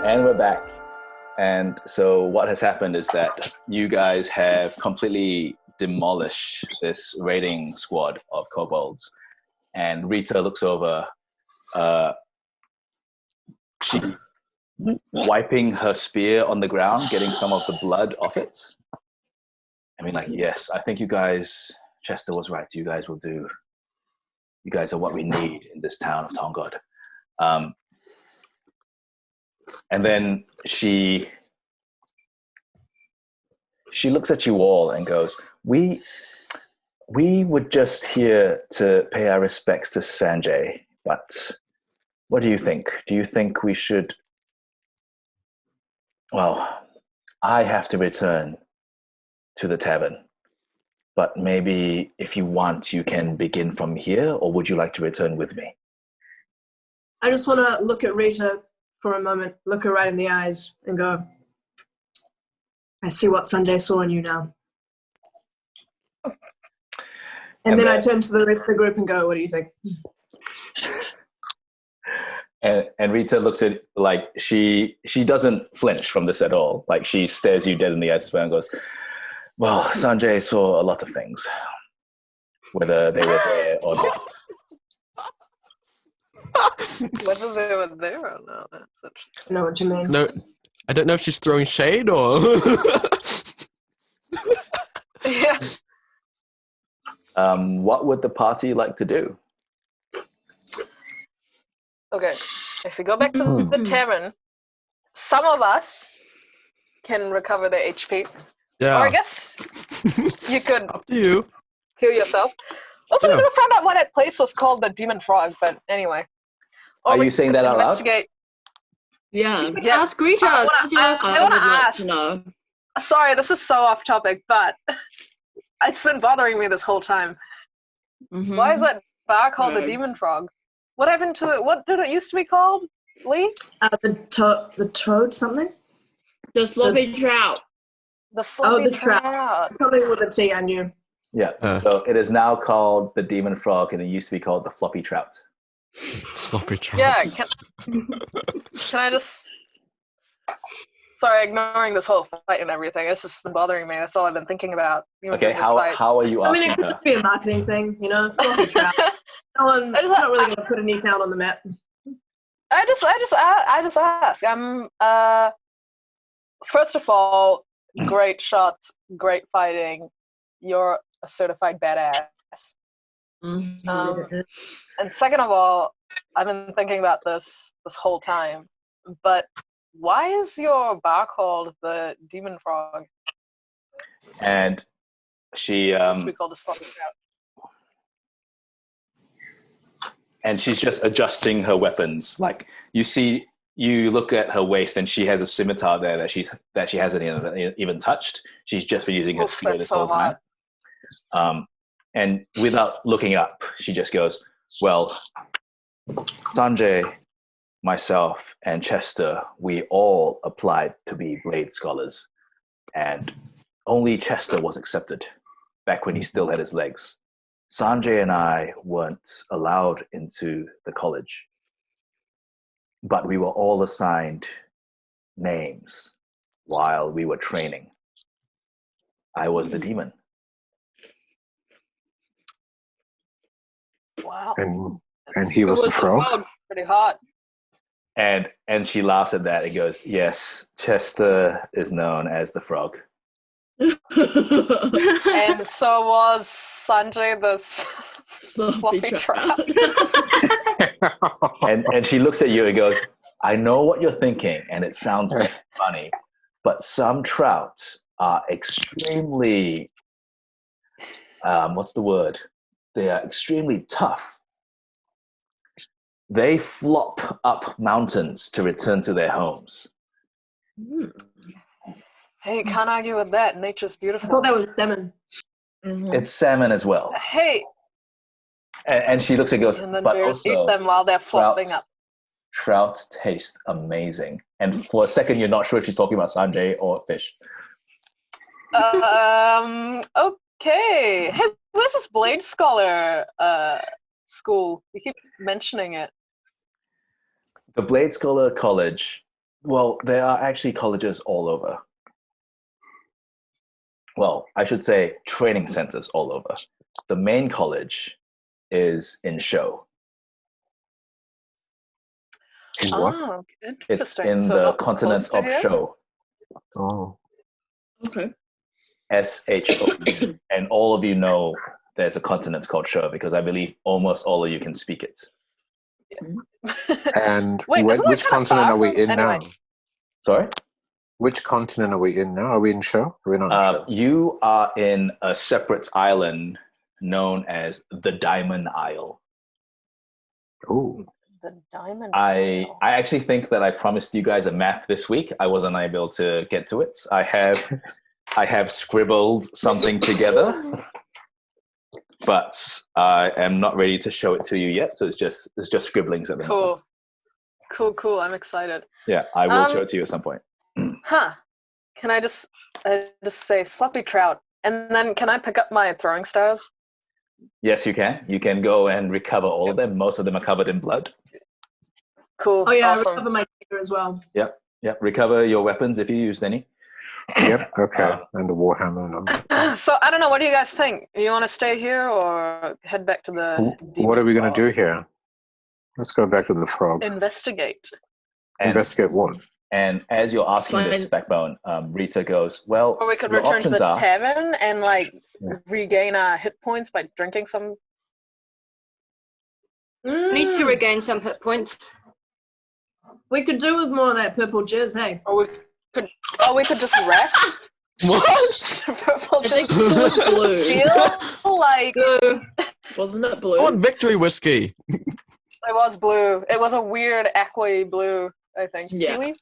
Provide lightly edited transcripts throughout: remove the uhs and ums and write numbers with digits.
And we're back. And so what has happened is that you guys have completely demolished this raiding squad of kobolds. And Rita looks over, she wiping her spear on the ground, getting some of the blood off it. I mean, like, yes, I think you guys, Chester was right. You guys will do. You guys are what we need in this town of Tongod. And then she looks at you all and goes, we were just here to pay our respects to Sanjay, but what do you think? Do you think we should... Well, I have to return to the tavern, but maybe if you want, you can begin from here, or would you like to return with me? I just want to look at Rita for a moment, look her right in the eyes, and go, I see what Sanjay saw in you now. And then I turn to the rest of the group and go, what do you think? And Rita looks at, like, she doesn't flinch from this at all. Like, she stares you dead in the eyes and goes, well, Sanjay saw a lot of things, whether they were there or not. Whether they were there or not, that's interesting. I know what you mean. No, I don't know if she's throwing shade or... Yeah. What would the party like to do? Okay, if we go back to the tavern, some of us can recover their HP. Yeah. Or I guess you could Up to you. heal yourself. Also, we never found out why that place was called the Demon Frog, but anyway. Or Are we you saying could that out loud? investigate. Yeah. Yeah. Ask Rita. I wanna ask. No. Sorry, this is so off topic, but it's been bothering me this whole time. Mm-hmm. Why is that bar called the No. Demon Frog? What happened to it? What did it used to be called, Lee? The toad something? The sloppy trout. The Sloppy the trout. Something with a T, I knew. Yeah, so it is now called the Demon Frog, and it used to be called the Floppy Trout. Sloppy trout. Yeah, can I just... Sorry, ignoring this whole fight and everything. It's just been bothering me. That's all I've been thinking about. Even Okay, during this fight. how are you I mean, asking it could her? just be a marketing thing, you know? Floppy trout. It's not really going to put any town on the map. I just ask. First of all, great shots, great fighting. You're a certified badass. Mm-hmm. And second of all, I've been thinking about this whole time. But why is your bar called the Demon Frog? And she We call the Sloppy Trout. and she's just adjusting her weapons. Like, you look at her waist, and she has a scimitar there that she hasn't even touched. She's just been using her Oof, spear that's this so whole time. And without looking up, she just goes, well, Sanjay, myself, and Chester, we all applied to be blade scholars. And only Chester was accepted back when he still had his legs. Sanjay and I weren't allowed into the college, but we were all assigned names while we were training. I was the demon. Wow. And he was the frog? Pretty hot. And she laughs at that and goes, yes, Chester is known as the frog. And so was Sanjay the Sloppy Trout. And she looks at you and goes, I know what you're thinking, and it sounds very funny, but some trout are extremely, what's the word? They are extremely tough. They flop up mountains to return to their homes. Hey, can't argue with that. Nature's I beautiful. thought that was salmon. Mm-hmm. It's salmon as well. Hey, And she looks and goes, and then but bears also, eat them while they're flopping up. trout taste amazing. And for a second, you're not sure if she's talking about Sanjay or fish. Okay. Hey, where's this Blade Scholar school? You keep mentioning it. The Blade Scholar College Well, there are actually colleges all over. Well, I should say training centers all over. The main college is in Show. In what? Oh, It's interesting. in So the not continent close of to here? Show. Oh. Okay. SHO. And all of you know there's a continent called Show because I believe almost all of you can speak it. And Wait, isn't that which kinda continent far are we from- in anyway. now? Sorry? Which continent are we in now? Are we in Show? Are we not in Show? You are in a separate island known as the Diamond Isle. Oh. The Diamond I Isle. actually think that I promised you guys a map this week. I wasn't able to get to it. I have scribbled something together, but I am not ready to show it to you yet. So it's just scribblings at the moment. Cool. I'm excited. Yeah, I will show it to you at some point. Huh. Can I just say sloppy trout, and then can I pick up my throwing stars? Yes, you can. You can go and recover all of them. Most of them are covered in blood. Cool. Oh yeah, I Awesome. recover my gear as well. Yep. Recover your weapons if you used any. Yep. Okay. And the Warhammer. No. So I don't know. What do you guys think? You want to stay here or head back to the? What are we going demon to do here? Let's go back to the frog. frog? Investigate. Investigate what? And as you're asking this, Fine. Backbone, Rita goes, well, Or we could your return to options the are, tavern and Yeah. regain our hit points by drinking some. Need to regain some hit points. We could do with more of that purple jizz, hey? Or we could just rest. What? Purple I think just it was blue. feel like So, Wasn't it I blue? want victory whiskey. it was blue. It was a weird aqua blue, I think. Yeah. Kiwi?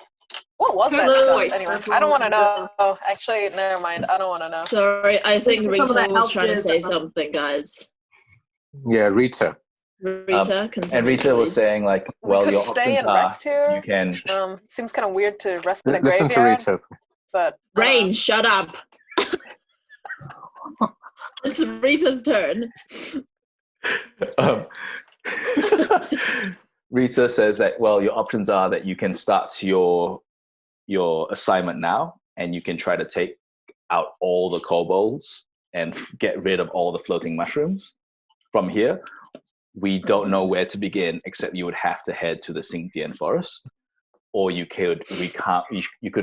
What was that Blue. stuff? Anyway, I don't want to know. Oh, actually, never mind. I don't want to know. Sorry, I think Some of Rita that was health trying to jizz say that- something, guys. Yeah, Rita. Rita, continue, and Rita was please. saying, like, well, we could your stay options and are, rest here. you can, Seems kind of weird to rest in a Listen to graveyard. Rita. But Rain, shut up. It's Rita's turn. um, Rita says that, well, your options are that you can start your assignment now, and you can try to take out all the kobolds and get rid of all the floating mushrooms. From here, we don't know where to begin, except you would have to head to the Singh forest, or you could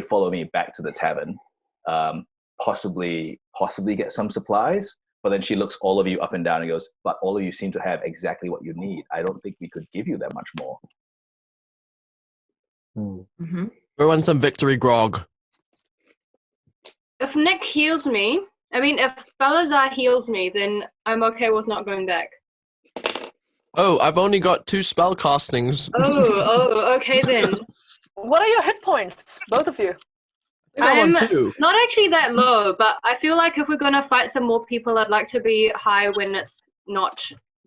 follow me back to the tavern, possibly get some supplies. But then she looks all of you up and down and goes, but all of you seem to have exactly what you need. I don't think we could give you that much more. Mm-hmm. We want some victory grog. if Nick heals me, if Balasar heals me, then I'm okay with not going back. Oh, I've only got 2 spell castings. Oh, okay then. what are your hit points, both of you? I'm on 2. Not actually that low, but I feel like if we're going to fight some more people, I'd like to be high when it's not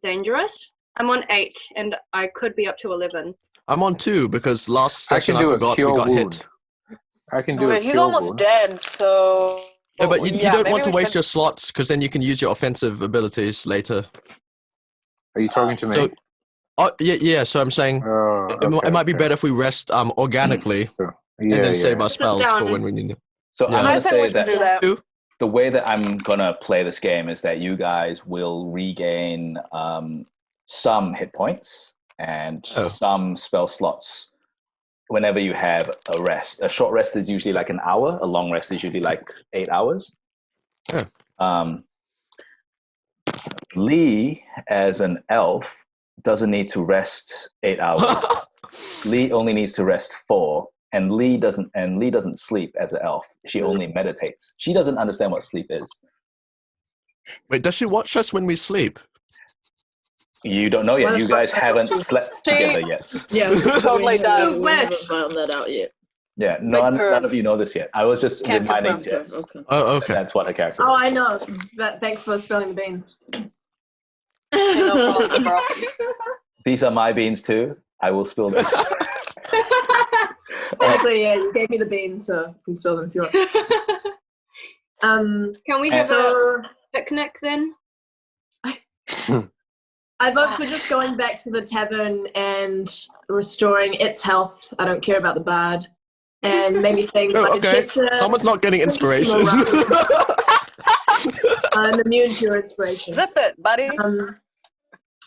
dangerous. I'm on 8, and I could be up to 11. I'm on 2 because last I session can I do a forgot we cure got wound. hit. I can do a He's cure almost wound. dead, so. Yeah, but you yeah, don't maybe want to we waste should- your slots because then you can use your offensive abilities later. Are you talking to me? So, yeah. So I'm saying Oh, it might be better if we rest organically and then save our spells for down. when we need it. So Yeah. I'm I going to think say we should that do that. the way that I'm going to play this game is that you guys will regain some hit points and some spell slots whenever you have a rest. A short rest is usually like an hour. A long rest is usually like 8 hours. Yeah. Lee, as an elf, doesn't need to rest 8 hours. Lee only needs to rest 4. And Lee doesn't sleep as an elf. She only meditates. She doesn't understand what sleep is. Wait, does she watch us when we sleep? You don't know yet. Well, You guys haven't slept She- together yet. Yeah, Totally does. We haven't found that out yet. Yeah, none of you know this yet. I was just Can't reminding confirm. Jess. Okay. Oh, okay. That's what her character Oh, is. I know. But thanks for spilling the beans. Hey, no problem, bro. These are my beans too. I will spill them. Technically, yeah, you gave me the beans, so you can spill them if you want. Can we have a So picnic then? I vote for just going back to the tavern and restoring its health. I don't care about the bard. and maybe saying goodbye to okay. Chester. Someone's not getting inspiration. I'm immune to your inspiration. Zip it, buddy.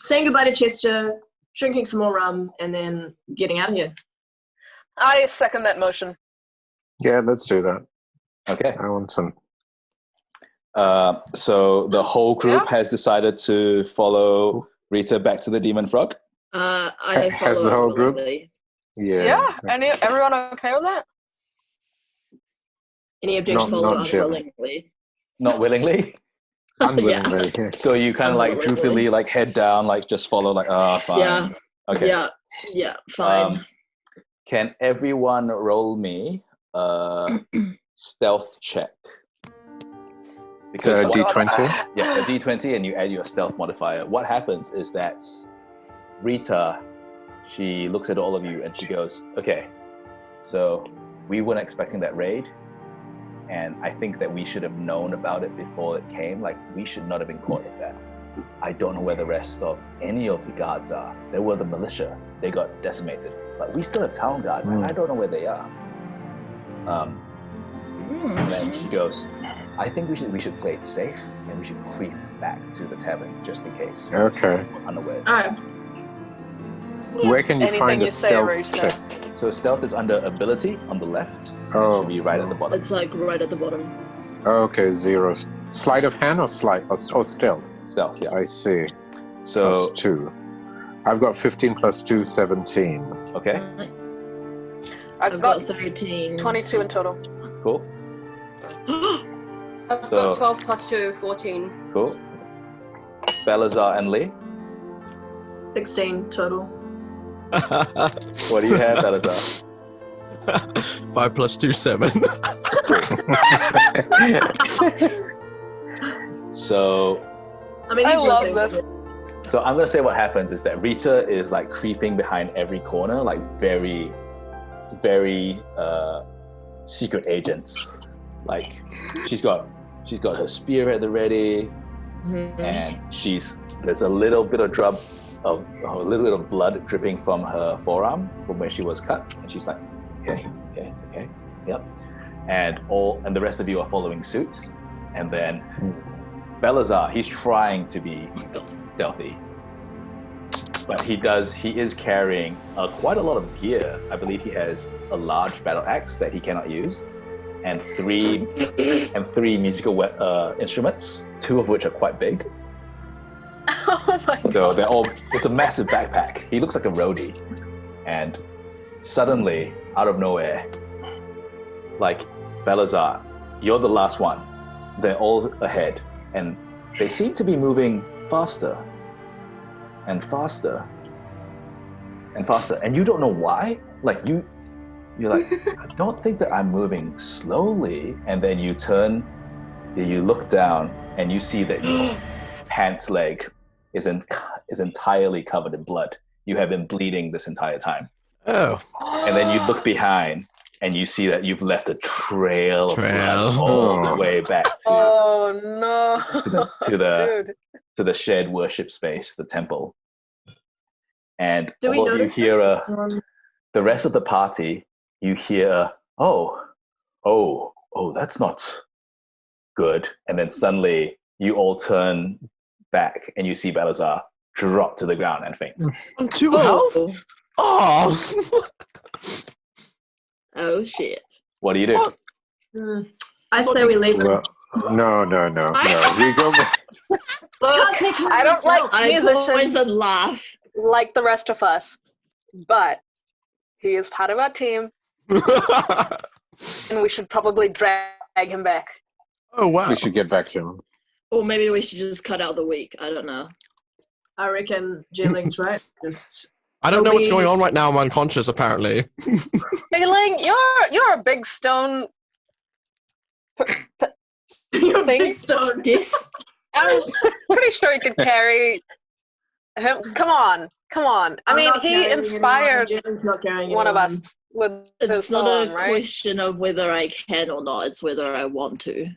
Saying goodbye to Chester, drinking some more rum, and then getting out of here. I second that motion. Yeah, let's do that. Okay. I want some. So the whole group has decided to follow Rita back to the Demon Frog. I Has follow the whole group? willingly. Yeah. Everyone okay with that? Any objections? Follow Not Jim. unwillingly. Not willingly. Unwillingly. Yeah. So you kind of like Unwillingly. droopily, like head down, like just follow, like fine. Yeah. Okay. Yeah, fine. Can everyone roll me a stealth check? So what- D20? Yeah, a D20, and you add your stealth modifier. What happens is that Rita, she looks at all of you and she goes, okay, so we weren't expecting that raid, and I think that we should have known about it before it came. Like, we should not have been caught in that. I don't know where the rest of any of the guards are. They were the militia. They got decimated. But we still have town guard, and I don't know where they are. And then she goes, I think we should play it safe, and we should creep back to the tavern just in case. Okay. We're unaware. All right. Where can you Anything find you the say, stealth Rita. check? So stealth is under ability on the left. Oh. It should be right at the bottom. It's like right at the bottom. Okay, 0. Sleight of hand or stealth? Stealth, yeah. I see. So, Plus 2. I've got 15 plus 2, 17. okay, Nice. I've got 13. 22 in total. cool, I've So- got 12 plus 2, 14. cool. Balasar and Lee, 16 total. what do you have, Balasar? 5 plus 2, 7. So, I mean, I these love little this. things- so I'm gonna say what happens is that Rita is like creeping behind every corner, like very, very secret agents. Like she's got her spear at the ready, and there's a little bit of blood dripping from her forearm from where she was cut, and she's like, okay, yep, and the rest of you are following suit, and then Balasar, he's trying to be stealthy, but he is carrying quite a lot of gear. I believe he has a large battle axe that he cannot use, and three musical instruments, 2 of which are quite big. Oh my So it's a massive backpack. He looks like a roadie. And suddenly, out of nowhere, like, Balasar, you're the last one. They're all ahead. And they seem to be moving faster and faster and faster. And you don't know why. Like, you're like, I don't think that I'm moving slowly. And then you turn, you look down, and you see that your pants leg is entirely covered in blood. You have been bleeding this entire time. Oh. And then you look behind, and you see that you've left a trail of blood Trail. all the way back Oh no. to Dude. the shared worship space, the temple. And Do we all of you notice hear this? the rest of the party, you hear, oh, that's not good. And then suddenly you all turn back and you see Balasar drop to the ground and faint. I'm 2 health? Oh. Oh shit. What do you do? I say we leave. Well, no. We go back. Look, I don't like I point musicians and laugh. like the rest of us, but he is part of our team, and we should probably drag him back. Oh, wow. We should get back to him. Or maybe we should just cut out the week. I don't know. I reckon Zie Ling's right. Just I don't know what's going on right now. I'm unconscious, apparently. Zie Ling, you're a big stone. you're a big Thing? stone. Yes. I'm pretty sure he could carry him. Come on. I mean, he inspired one of us with his It's not song, a right? question of whether I can or not. It's whether I want to.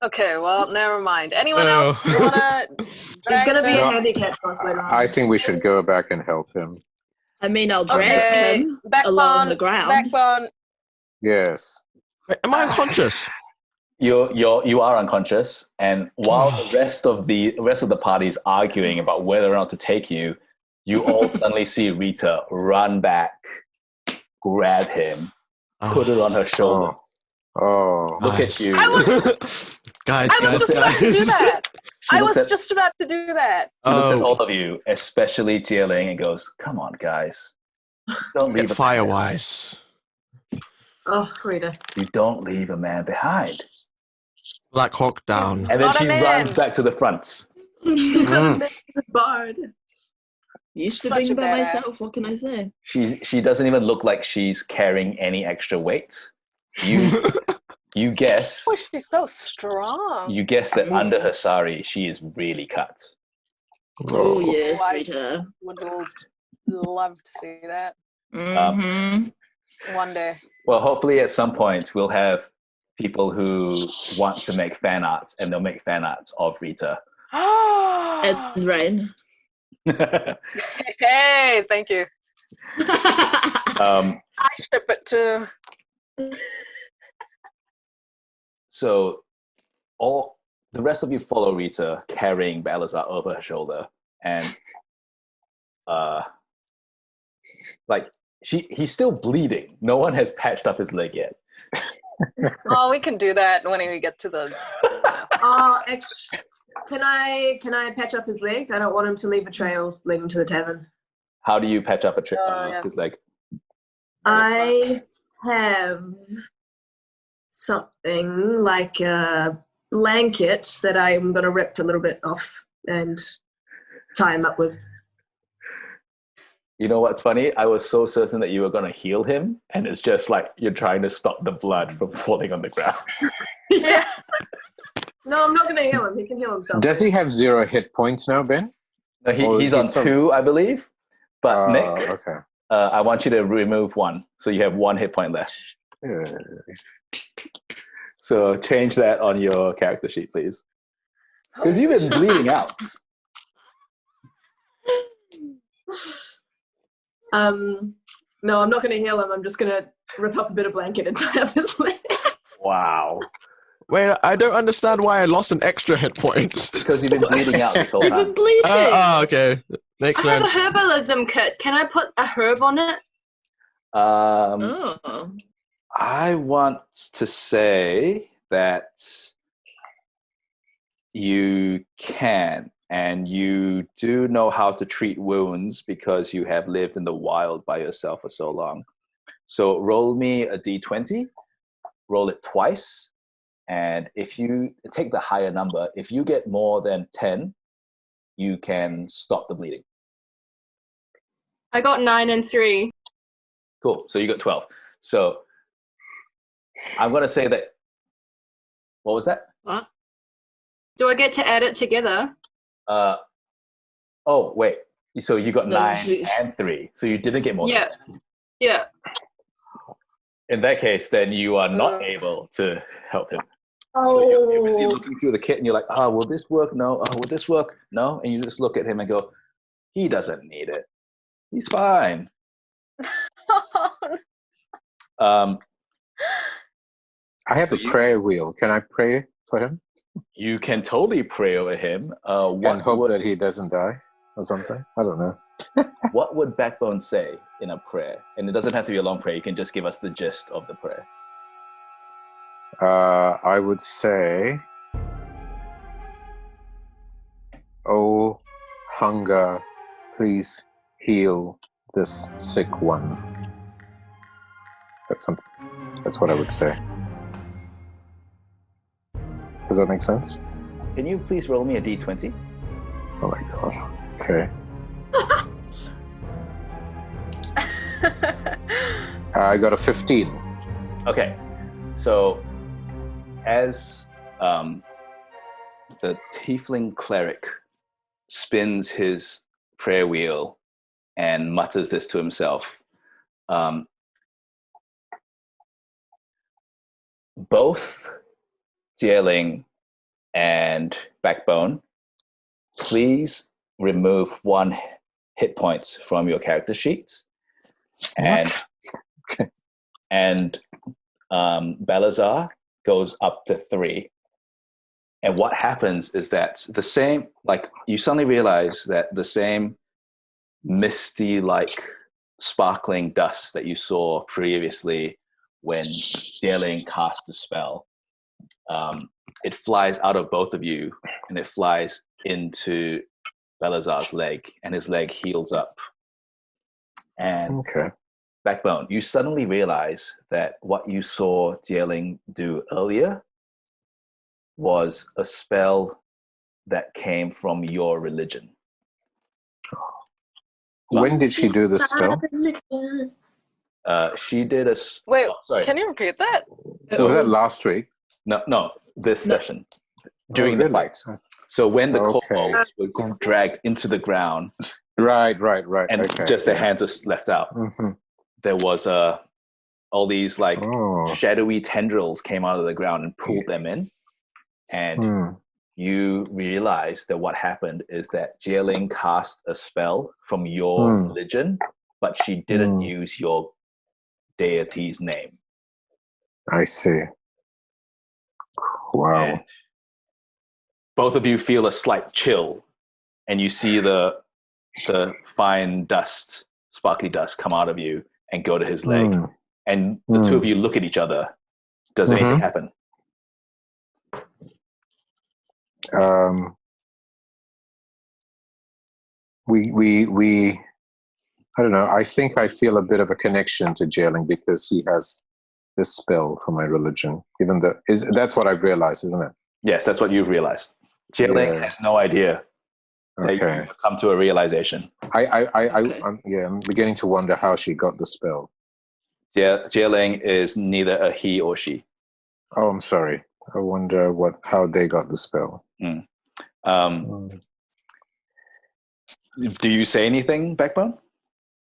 Okay, well, never mind. Anyone No. else wanna There's drag going to be a this? handicap cross later on. I think we should go back and help him. I mean, I'll drag Okay, him along the ground. Backbone, Yes. Wait, am I unconscious? You are unconscious, and while the rest of the party is arguing about whether or not to take you, you all suddenly see Rita run back, grab him, put it on her shoulder. Oh. Look at you. Guys, I was just about to do that. I was at- just about to do that. She looks at Oh, all of you, especially Zie Ling, and goes, "Come on, guys, don't leave get a man Firewise. Oh, Rita. You don't leave a man behind." Black Hawk down. And then Not a she man. runs back to the front. She's a bard. Used to Such being a by badass. myself. What can I say? She doesn't even look like she's carrying any extra weight. You guess. Oh, she's so strong. You guess that under her sari, she is really cut. Oh, yes, I Rita. would love to see that Mm-hmm. one day. Well, hopefully at some point we'll have people who want to make fan arts, and they'll make fan arts of Rita. And Rain. Hey, thank you. Um, I ship it too. so all the rest of you follow Rita carrying Balasar over her shoulder, and like he's still bleeding. No one has patched up his leg yet. Oh, we can do that when we get to the. Can I patch up his leg? I don't want him to leave a trail leading to the tavern. How do you patch up Yeah. his leg? I have something like a blanket that I'm going to rip a little bit off and tie him up with. You know what's funny? I was so certain that you were going to heal him, and it's just like you're trying to stop the blood from falling on the ground. Yeah. No, I'm not going to heal him. He can heal himself. Does he have 0 hit points now, Ben? No, he's on 2, I believe. But Nick, Okay. I want you to remove 1, so you have 1 hit point left. So change that on your character sheet, please, because you've been bleeding out. No, I'm not going to heal him. I'm just going to rip off a bit of blanket and tie up his leg. Wow. Wait, I don't understand why I lost an extra hit point. Because you've been bleeding out this whole I've been time. bleeding. Okay. Makes I have a sense. herbalism kit. Can I put a herb on it? Oh. I want to say that you can, and you do know how to treat wounds because you have lived in the wild by yourself for so long. So roll me a d20, roll it twice, and if you take the higher number, if you get more than 10, you can stop the bleeding. I got 9 and 3. Cool. So you got 12. So I'm going to say that. What was that? What? Do I get to add it together? Oh, wait. So you got No, 9 and 3. So you didn't get more Yeah. than 10. Yeah. In that case, then you are not able to help him. So you're busy looking through the kit and you're like, will this work? No. Will this work? No. And you just look at him and go, he doesn't need it. He's fine. I have a prayer wheel. Can I pray for him You can totally pray over him. and hope that he doesn't die or something? I don't know. What would Backbone say in a prayer? And it doesn't have to be a long prayer. You can just give us the gist of the prayer. I would say, "Oh, hunger, please heal this sick one." That's what I would say. Does that make sense? Can you please roll me a d20? Oh my god. Okay. I got a 15. Okay. So as the tiefling cleric spins his prayer wheel and mutters this to himself, both Zie Ling and Backbone, please remove 1 hit point from your character sheet. And Balasar goes up to 3. And what happens is that the same, like you suddenly realize that the same misty, like sparkling dust that you saw previously when Zie Ling cast the spell, it flies out of both of you and it flies into Balasar's leg, and his leg heals up. And Backbone, you suddenly realize that what you saw Zie Ling do earlier was a spell that came from your religion. When did she do the spell? She did a... Wait, sorry. Can you repeat that? So was that last week? No, this session. During the fight. So when the kobolds were dragged into the ground... Right. And just their hands were left out. There was all these like shadowy tendrils came out of the ground and pulled them in. And you realize that what happened is that Zie Ling cast a spell from your religion, but she didn't use your deity's name. I see. Wow. And both of you feel a slight chill, and you see the fine dust, sparkly dust, come out of you and go to his leg. And the two of you look at each other. Does anything happen? We I don't know. I think I feel a bit of a connection to Zie Ling because he has this spell for my religion. Even though that's what I've realized, isn't it? Yes, that's what you've realized. Zie Ling has no idea that you've come to a realization. I'm beginning to wonder how she got the spell. Zie Ling is neither a he or she. Oh, I'm sorry. I wonder how they got the spell. Do you say anything, Backbone?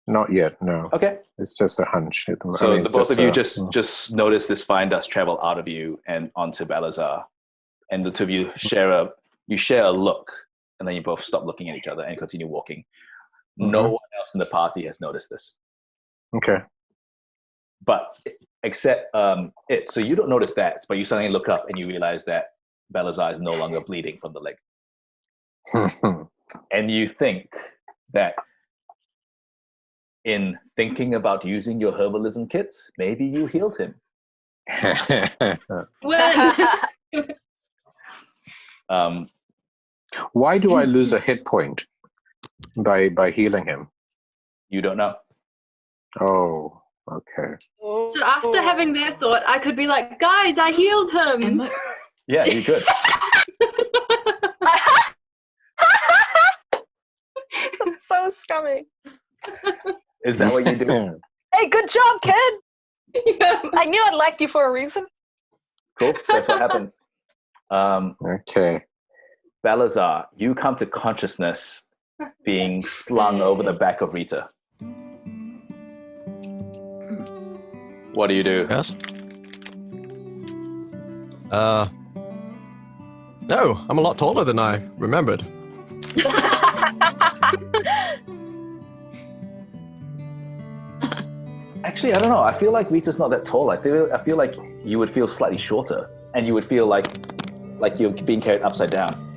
Not yet, no. Okay. It's just a hunch. So the both of you just notice this fine dust travel out of you and onto Balasar. And the two of you share a look, and then you both stop looking at each other and continue walking. No one else in the party has noticed this. Okay. But except it. So you don't notice that, but you suddenly look up and you realize that Balasar is no longer bleeding from the leg. And you think that in thinking about using your herbalism kits, maybe you healed him. Why do I lose a hit point by healing him? You don't know. Oh, okay. So after having that thought, I could be like, guys, I healed him. Yeah, you could. That's so scummy. Is that what you do? Hey, good job, kid. I knew I liked you for a reason. Cool. That's what happens. Okay. Balasar, you come to consciousness being slung over the back of Rita. What do you do? Yes. No, I'm a lot taller than I remembered. Actually, I don't know. I feel like Rita's not that tall. I feel like you would feel slightly shorter, and you would feel like you're being carried upside down.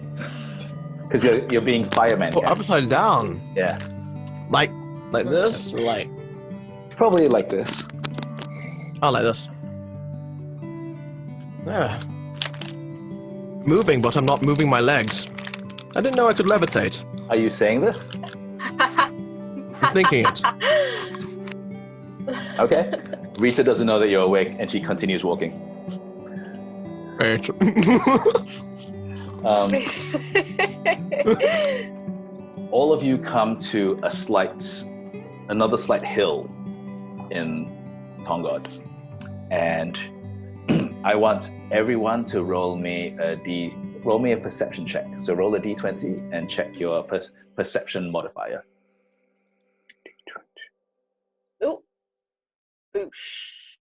Because you're being fireman. Oh, upside down? Yeah. Like this? Or like... Probably like this. Oh, like this. Yeah. Moving, but I'm not moving my legs. I didn't know I could levitate. Are you saying this? I'm thinking it. Okay. Rita doesn't know that you're awake, and she continues walking. Right. All of you come to another slight hill in Tongod, and I want everyone to roll me a perception check. So roll a d20 and check your perception modifier. Oh, boosh.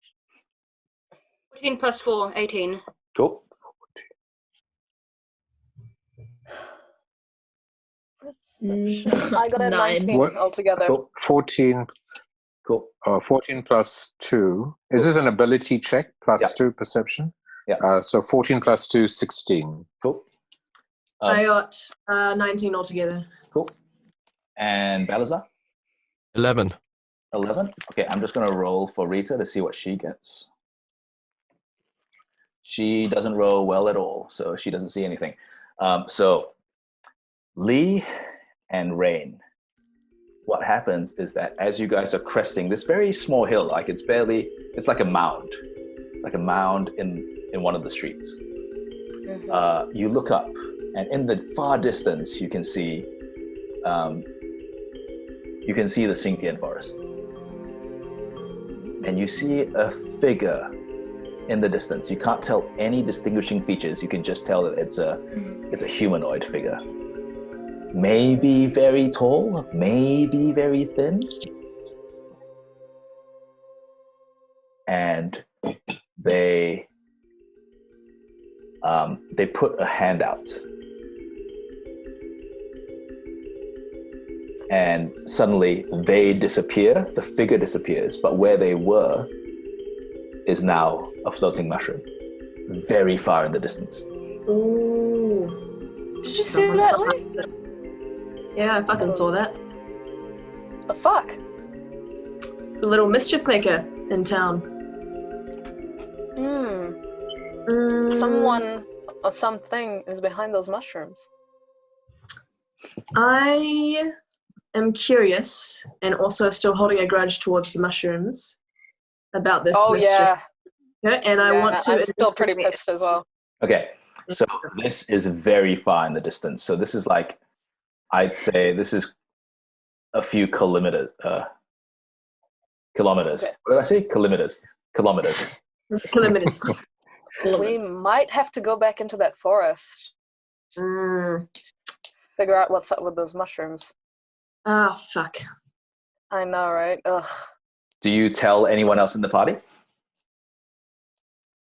14 plus 4, 18. Cool. I got a 19 What? altogether. Cool. 14 Cool. 14 plus 2. Is this an ability check plus Yeah. 2 perception? Yeah. So 14 plus 2, 16. Cool. I got 19 altogether. Cool. And Balasar? 11. 11. Okay, I'm just going to roll for Rita to see what she gets. She doesn't roll well at all, so she doesn't see anything. So Lee and Rain, what happens is that as you guys are cresting this very small hill, like it's like a mound. It's like a mound in one of the streets. You look up, and in the far distance, you can see the Singh forest. And you see a figure in the distance. You can't tell any distinguishing features. You can just tell that it's a humanoid figure. Maybe very tall, maybe very thin. And they put a hand out. And suddenly they disappear, the figure disappears, but where they were is now a floating mushroom, very far in the distance. Ooh. Did you see that, Lee? Yeah, I fucking saw that. The fuck? It's a little mischief maker in town. Someone or something is behind those mushrooms. I am curious, and also still holding a grudge towards the mushrooms about this mischief. Yeah. And I want to. I'm still pretty pissed as well. Okay, so this is very far in the distance. So this is like, I'd say this is a few kilometers. Kilometers. Okay. What did I say? Kilometers. Kilometers. Kilometers. We might have to go back into that forest. Figure out what's up with those mushrooms. Ah, fuck. I know, right? Ugh. Do you tell anyone else in the party?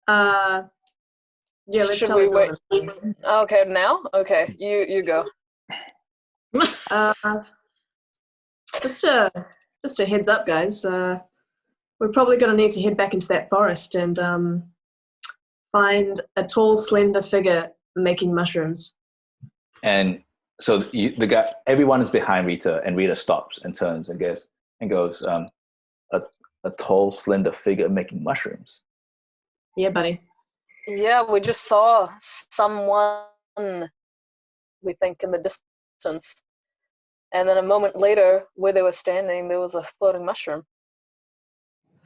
Yeah, let's Should tell we everyone. wait? Okay, now? Okay, you go. Just a heads up, guys. We're probably going to need to head back into that forest and find a tall, slender figure making mushrooms. And so everyone is behind Rita, and Rita stops and turns and goes, a tall, slender figure making mushrooms. Yeah, buddy. Yeah, we just saw someone, we think, in the distance. And then a moment later, where they were standing, there was a floating mushroom.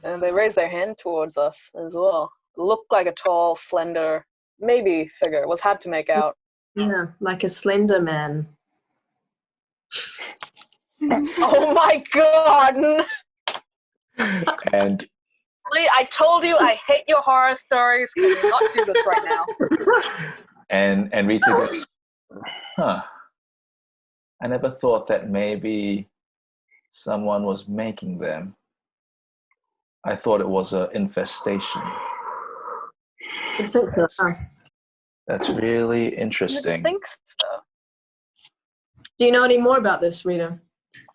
And they raised their hand towards us as well. Looked like a tall, slender, maybe figure. It was hard to make out. Yeah, like a slender man. Oh my god! And Lee, I told you I hate your horror stories. Can you not do this right now? and Rita goes, I never thought that maybe someone was making them. I thought it was an infestation. I think so. That's really interesting. I think so. Do you know any more about this, Rita?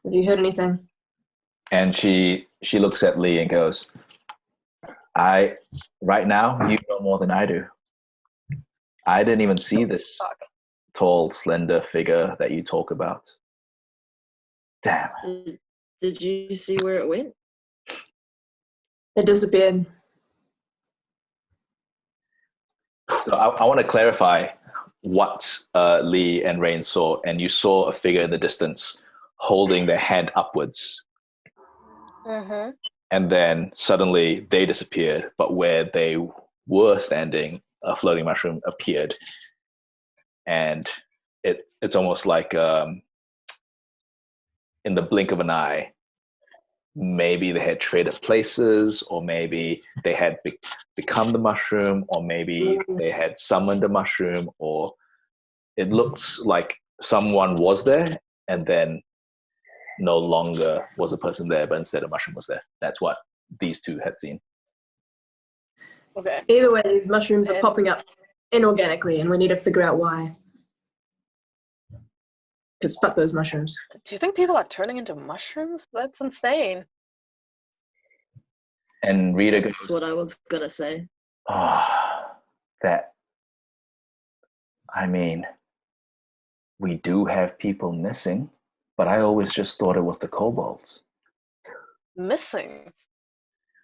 Have you heard anything? And she looks at Lee and goes, right now, you know more than I do. I didn't even see this tall, slender figure that you talk about. Damn. Did you see where it went? It disappeared. So I want to clarify what Lee and Rain saw. And you saw a figure in the distance holding their hand upwards. Mm-hmm. And then suddenly they disappeared, but where they were standing, a floating mushroom appeared. And it's almost like in the blink of an eye, maybe they had traded places, or maybe they had become the mushroom, or maybe they had summoned the mushroom, or it looks like someone was there and then no longer was a person there, but instead a mushroom was there. That's what these two had seen. Okay. Either way, these mushrooms are popping up inorganically, and we need to figure out why. Because fuck those mushrooms. Do you think people are turning into mushrooms? That's insane. And Rita That's goes, what I was gonna say. I mean, we do have people missing, but I always just thought it was the kobolds. Missing?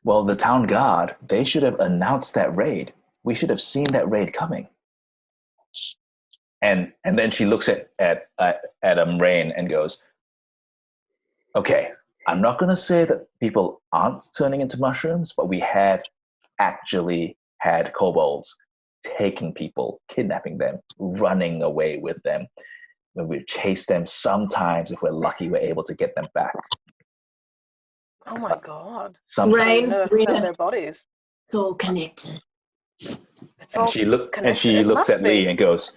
Well, the town guard, they should have announced that raid. We should have seen that raid coming. And then she looks at Rain and goes, okay, I'm not going to say that people aren't turning into mushrooms, but we have actually had kobolds taking people, kidnapping them, running away with them. When we've chased them, sometimes, if we're lucky, we're able to get them back. Oh my god. Sometimes. Rain, Never Rita. found their bodies. It's all connected. And she looks at Lee and goes,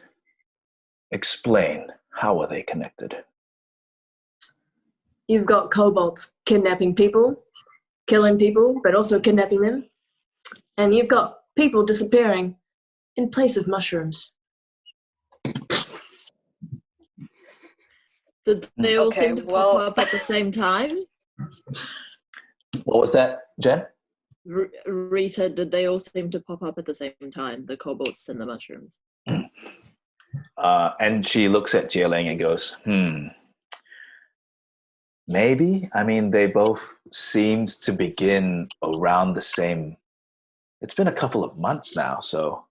explain, how are they connected? You've got kobolds kidnapping people, killing people, but also kidnapping them. And you've got people disappearing in place of mushrooms. Did they all seem to pop up at the same time? What was that, Jen? Rita, did they all seem to pop up at the same time, the kobolds and the mushrooms? And she looks at Zie Ling and goes, maybe. I mean, they both seemed to begin around the same. It's been a couple of months now, so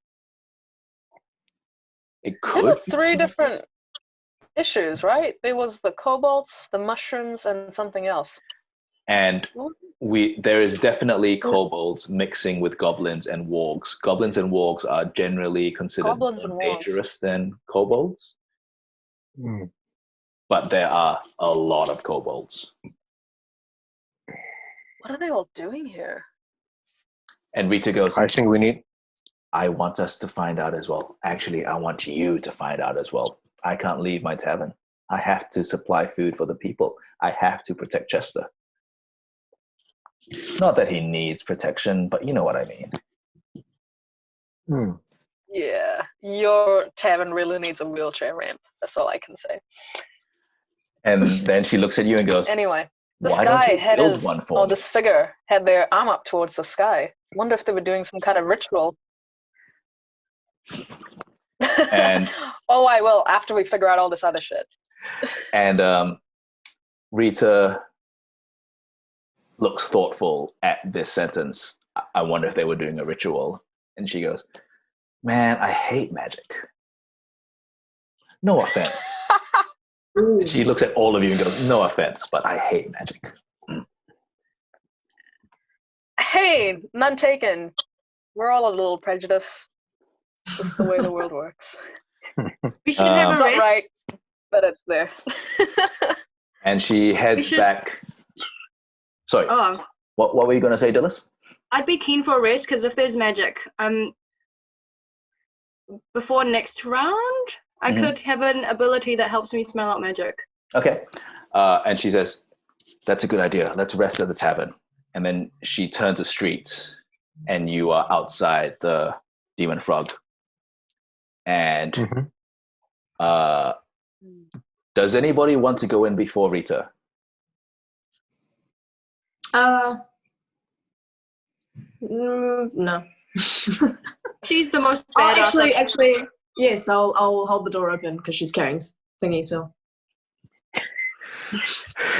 it could. There were 3 different issues, right? There was the kobolds, the mushrooms, and something else. And there is definitely kobolds mixing with goblins and wargs. Goblins and wargs are generally considered more dangerous than kobolds. But there are a lot of kobolds. What are they all doing here? And Rita goes, I want us to find out as well. Actually, I want you to find out as well. I can't leave my tavern. I have to supply food for the people. I have to protect Chester. Not that he needs protection, but you know what I mean. Yeah, your tavern really needs a wheelchair ramp. That's all I can say. And then she looks at you and goes, anyway, this why guy don't you had build one for me? this figure had their arm up towards the sky. Wonder if they were doing some kind of ritual. And oh, I will after we figure out all this other shit. And Rita looks thoughtful at this sentence. I wonder if they were doing a ritual. And she goes, man, I hate magic. No offense. She looks at all of you and goes, no offense, but I hate magic. Hey, none taken. We're all a little prejudiced. Just the way the world works. We should have it's a not race. right, but it's there. And she heads back. Sorry. Oh, What were you going to say, Dilys? I'd be keen for a race because if there's magic, before next round, I could have an ability that helps me smell out magic. Okay. And she says, that's a good idea. Let's rest at the tavern. And then she turns a street and you are outside the Demon Frog. And does anybody want to go in before Rita? No. She's the most badass. Actually, yes, I'll hold the door open because she's carrying thingy, so.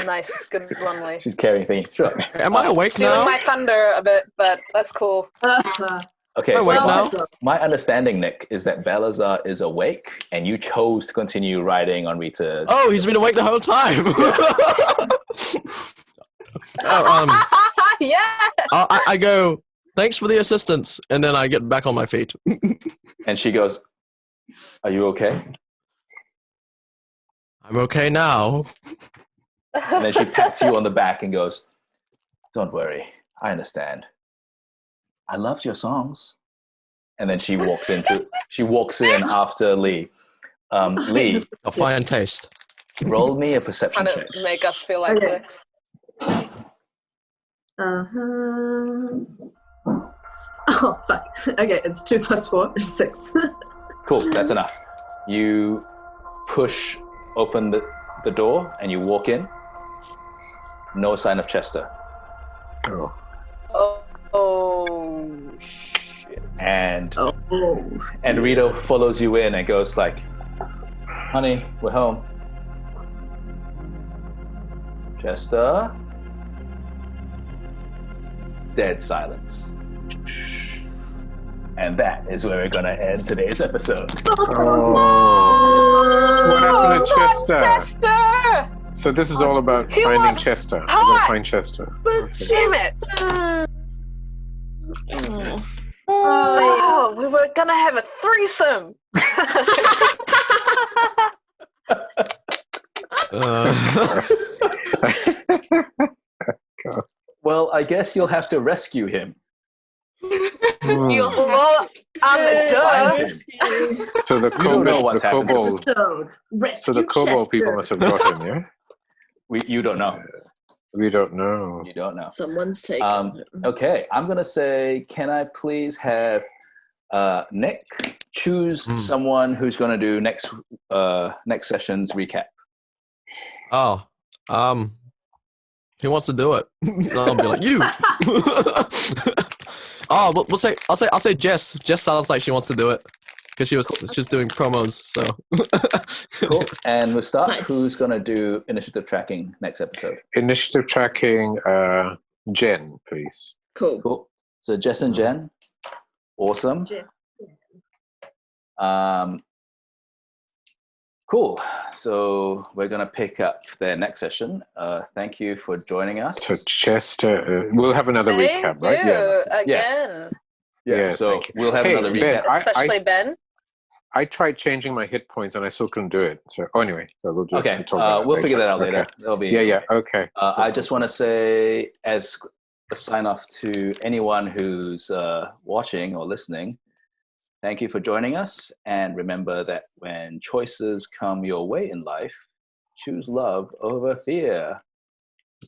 Nice, good runway. She's carrying things. Sure. Am I awake Stealing now? my thunder a bit, but that's cool. Okay, Am I awake now? my understanding, Nick, is that Balasar is awake and you chose to continue riding on Rita. Oh, he's been awake the whole time. Yeah. I go, thanks for the assistance, and then I get back on my feet. And she goes, are you okay? I'm okay now. And then she pats you on the back and goes, don't worry, I understand. I loved your songs. And then she walks in after Lee. Lee, A fine taste. roll me a perception Trying check. to make us feel like this. Oh, fuck. Okay, it's 2 + 4 is 6. Cool, that's enough. You push open the door and you walk in. No sign of Chester. Oh. shit. And Oh. Rito follows you in and goes like, "Honey, we're home." Chester. Dead silence. And that is where we're gonna end today's episode. What happened to Chester? Chester! So this is all about He finding was Chester. I'm hot. gonna find Chester. But Damn it! Oh, we were gonna have a threesome. Well, I guess you'll have to rescue him. Well, duh. So the don't know what's happened. kobold. So the kobold people must have got him, yeah? You don't know. We don't know. You don't know. Someone's taken. Okay, I'm gonna say, can I please have Nick choose someone who's gonna do next session's recap? Oh, who wants to do it? I'll be like, you. Oh, I'll say Jess. Jess sounds like she wants to do it because she was doing promos. So Cool. And Mustaq, Nice. who's gonna do initiative tracking next episode? Initiative tracking, Jen, please. Cool. Cool. So Jess and Jen, awesome. Cool. So we're gonna pick up their next session. Thank you for joining us. So Chester, we'll have another recap, right? Again. Yeah, So thank you. we'll have Hey, another Ben, recap. Especially Ben. I tried changing my hit points and I still couldn't do it. So anyway, so we'll do Okay, we'll talk about it we'll figure that out Okay. later. That'll be. Yeah. Okay. I just want to say, as a sign off to anyone who's watching or listening, thank you for joining us. And remember that when choices come your way in life, choose love over fear.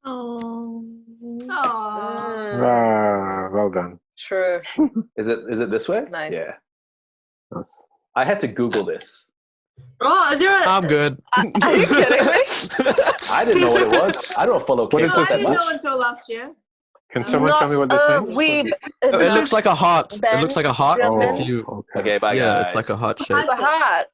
Oh. Well done. True. Is it this way? Nice. Yeah. That's- I had to Google this. Oh, is there a... I'm good. Are you kidding me? I didn't know what it was. I don't follow What is K-pop this? I that didn't much. know until last year. Can someone tell me what this means? It looks like a heart. Ben, It looks like a heart. jump Oh, in. If you, Okay, bye yeah, guys. it's like a heart shape. The heart.